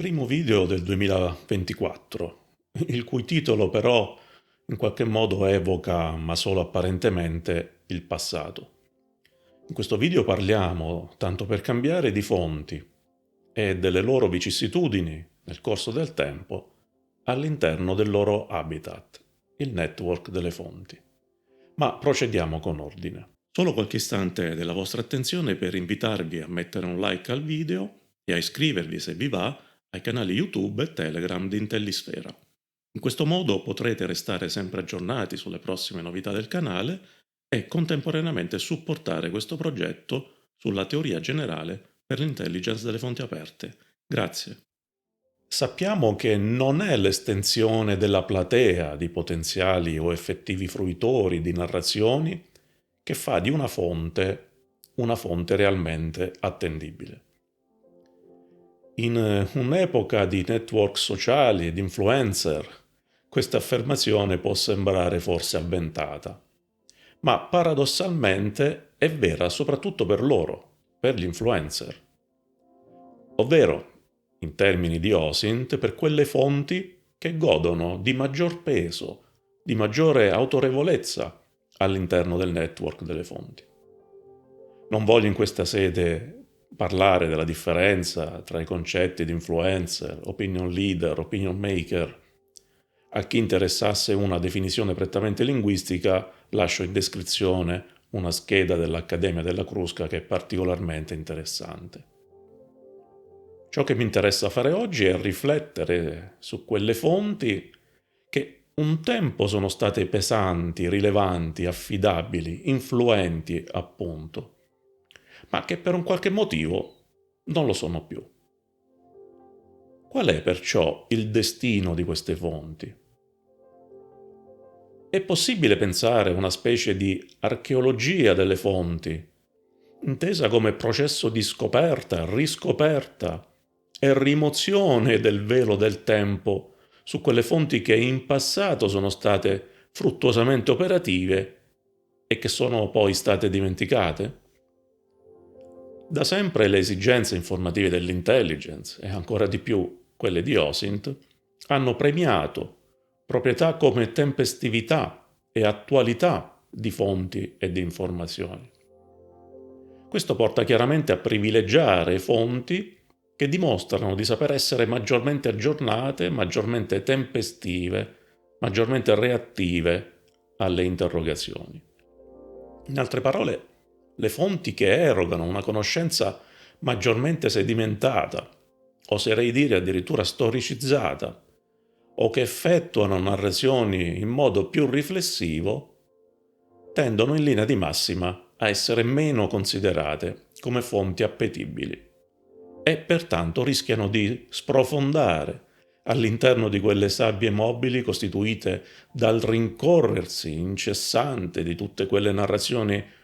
Primo video del 2024, il cui titolo però in qualche modo evoca, ma solo apparentemente, il passato. In questo video parliamo, tanto per cambiare, di fonti e delle loro vicissitudini nel corso del tempo all'interno del loro habitat, il network delle fonti. Ma procediamo con ordine. Solo qualche istante della vostra attenzione per invitarvi a mettere un like al video e a iscrivervi, se vi va, ai canali YouTube e Telegram di Intellisfera. In questo modo potrete restare sempre aggiornati sulle prossime novità del canale e contemporaneamente supportare questo progetto sulla teoria generale per l'intelligence delle fonti aperte. Grazie. Sappiamo che non è l'estensione della platea di potenziali o effettivi fruitori di narrazioni che fa di una fonte realmente attendibile. In un'epoca di network sociali ed influencer, questa affermazione può sembrare forse avventata, ma paradossalmente è vera soprattutto per loro, per gli influencer. Ovvero, in termini di OSINT, per quelle fonti che godono di maggior peso, di maggiore autorevolezza all'interno del network delle fonti. Non voglio in questa sede parlare della differenza tra i concetti di influencer, opinion leader, opinion maker. A chi interessasse una definizione prettamente linguistica, lascio in descrizione una scheda dell'Accademia della Crusca che è particolarmente interessante. Ciò che mi interessa fare oggi è riflettere su quelle fonti che un tempo sono state pesanti, rilevanti, affidabili, influenti, appunto, ma che per un qualche motivo non lo sono più. Qual è perciò il destino di queste fonti? È possibile pensare una specie di archeologia delle fonti, intesa come processo di scoperta, riscoperta e rimozione del velo del tempo su quelle fonti che in passato sono state fruttuosamente operative e che sono poi state dimenticate? Da sempre le esigenze informative dell'intelligence, e ancora di più quelle di OSINT, hanno premiato proprietà come tempestività e attualità di fonti e di informazioni. Questo porta chiaramente a privilegiare fonti che dimostrano di saper essere maggiormente aggiornate, maggiormente tempestive, maggiormente reattive alle interrogazioni. In altre parole, le fonti che erogano una conoscenza maggiormente sedimentata, o oserei dire addirittura storicizzata, o che effettuano narrazioni in modo più riflessivo, tendono in linea di massima a essere meno considerate come fonti appetibili e pertanto rischiano di sprofondare all'interno di quelle sabbie mobili costituite dal rincorrersi incessante di tutte quelle narrazioni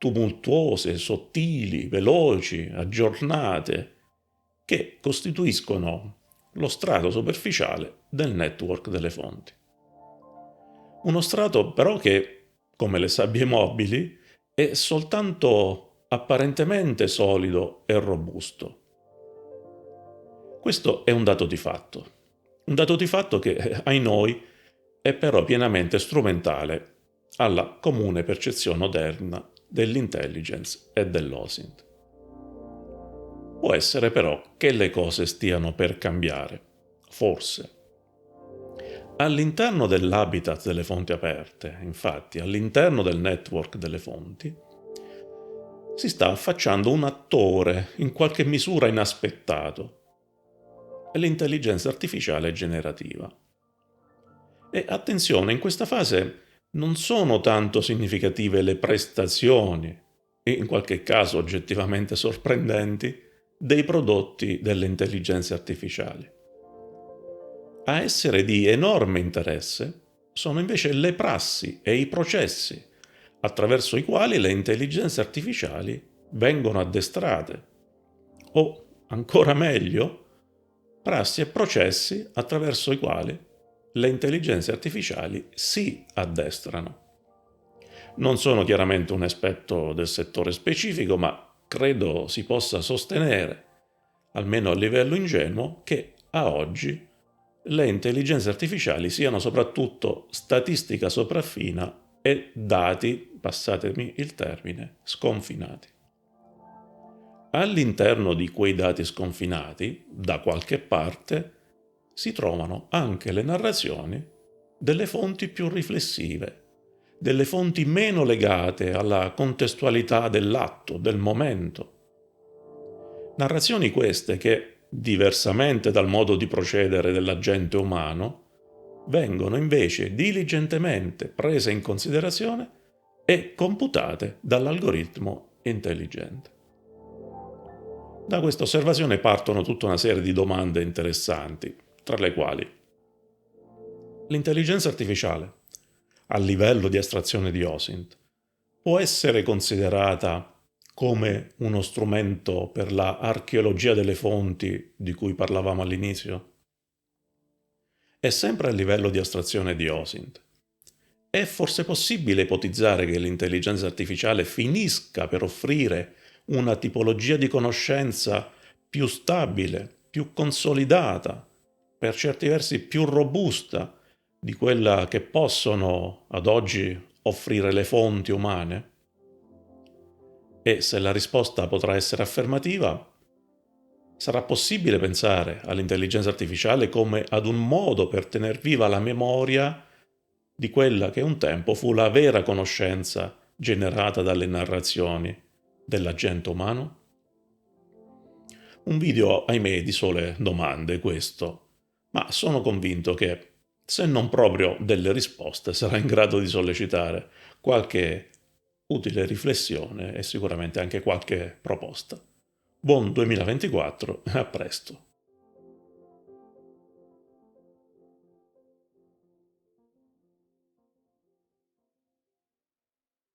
tumultuose, sottili, veloci, aggiornate, che costituiscono lo strato superficiale del network delle fonti. Uno strato però che, come le sabbie mobili, è soltanto apparentemente solido e robusto. Questo è un dato di fatto che, ai noi, è però pienamente strumentale alla comune percezione odierna dell'intelligence e dell'OSINT. Può essere però che le cose stiano per cambiare, forse. All'interno dell'habitat delle fonti aperte, infatti, all'interno del network delle fonti, si sta affacciando un attore in qualche misura inaspettato, l'intelligenza artificiale generativa. E attenzione, in questa fase non sono tanto significative le prestazioni, e in qualche caso oggettivamente sorprendenti, dei prodotti delle intelligenze artificiali. A essere di enorme interesse sono invece le prassi e i processi attraverso i quali le intelligenze artificiali vengono addestrate, o ancora meglio, prassi e processi attraverso i quali le intelligenze artificiali si addestrano. Non sono chiaramente un esperto del settore specifico, ma credo si possa sostenere, almeno a livello ingenuo, che a oggi le intelligenze artificiali siano soprattutto statistica sopraffina e dati, passatemi il termine, sconfinati. All'interno di quei dati sconfinati, da qualche parte, si trovano anche le narrazioni delle fonti più riflessive, delle fonti meno legate alla contestualità dell'atto, del momento. Narrazioni queste che, diversamente dal modo di procedere dell'agente umano, vengono invece diligentemente prese in considerazione e computate dall'algoritmo intelligente. Da questa osservazione partono tutta una serie di domande interessanti, tra le quali l'intelligenza artificiale, a livello di astrazione di OSINT, può essere considerata come uno strumento per la archeologia delle fonti di cui parlavamo all'inizio? E sempre a livello di astrazione di OSINT, è forse possibile ipotizzare che l'intelligenza artificiale finisca per offrire una tipologia di conoscenza più stabile, più consolidata, per certi versi più robusta di quella che possono ad oggi offrire le fonti umane? E se la risposta potrà essere affermativa, sarà possibile pensare all'intelligenza artificiale come ad un modo per tener viva la memoria di quella che un tempo fu la vera conoscenza generata dalle narrazioni dell'agente umano? Un video, ahimè, di sole domande questo, ma sono convinto che, se non proprio delle risposte, sarà in grado di sollecitare qualche utile riflessione e sicuramente anche qualche proposta. Buon 2024 e a presto!